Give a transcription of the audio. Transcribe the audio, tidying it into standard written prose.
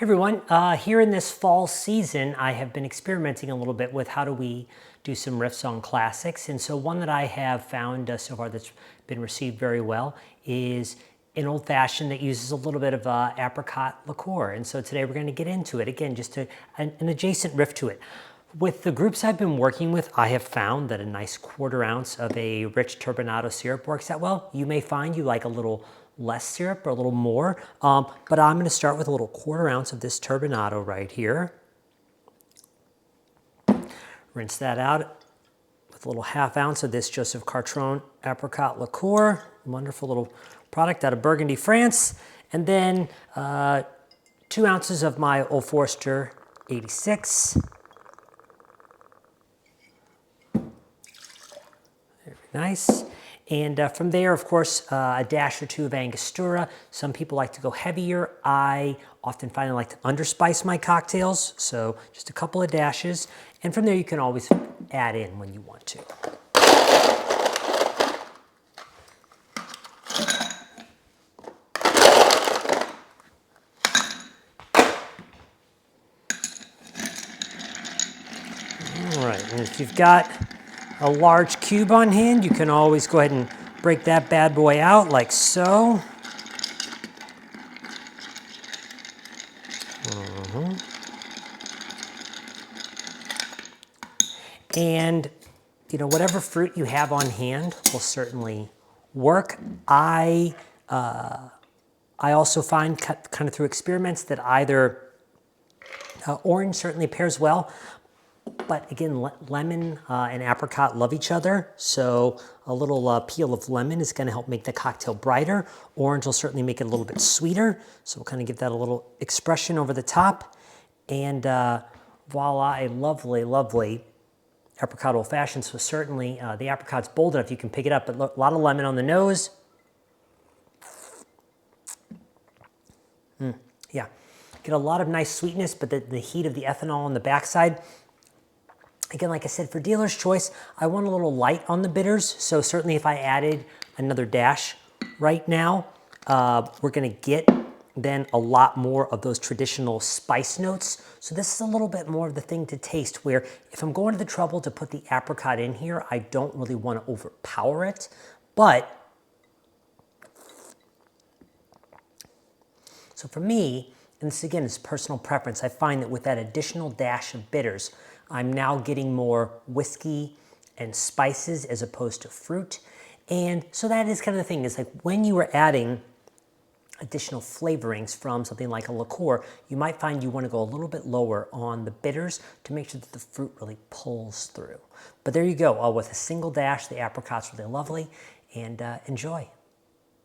Everyone, here in this fall season, I have been experimenting a little bit with how do we do some riffs on classics. And so one that I have found so far that's been received very well is an old fashioned that uses a little bit of apricot liqueur. And so today we're going to get into it again, just an adjacent riff to it. With the groups I've been working with, I have found that a nice 1/4 ounce of a rich turbinado syrup works out well. You may find you like a little less syrup or a little more, but I'm going to start with a little 1/4 ounce of this turbinado right here. Rinse that out with a little 1/2 ounce of this Joseph Cartron apricot liqueur, wonderful little product out of Burgundy, France, and then 2 ounces of my Old Forester 86. Very nice. And from there, of course, a dash or two of Angostura. Some people like to go heavier. I often find I like to underspice my cocktails, so just a couple of dashes. And from there, you can always add in when you want to. All right, and if you've got a large cube on hand, you can always go ahead and break that bad boy out like so. And whatever fruit you have on hand will certainly work. I also find kind of through experiments that either orange certainly pairs well. But again, lemon and apricot love each other, so a little peel of lemon is going to help make the cocktail brighter. Orange will certainly make it a little bit sweeter, so we'll kind of give that a little expression over the top. And voila, a lovely, lovely Apricot Old Fashioned. So certainly the apricot's bold enough you can pick it up, but look, a lot of lemon on the nose. Yeah, get a lot of nice sweetness, but the heat of the ethanol on the backside. Again, like I said, for dealer's choice, I want a little light on the bitters. So certainly if I added another dash right now, we're gonna get then a lot more of those traditional spice notes. So this is a little bit more of the thing to taste, where if I'm going to the trouble to put the apricot in here, I don't really want to overpower it. But, so for me, and this again is personal preference, I find that with that additional dash of bitters, I'm now getting more whiskey and spices as opposed to fruit. And so that is kind of the thing, is like when you are adding additional flavorings from something like a liqueur, you might find you want to go a little bit lower on the bitters to make sure that the fruit really pulls through. But there you go, with a single dash, the apricot's really lovely, and enjoy.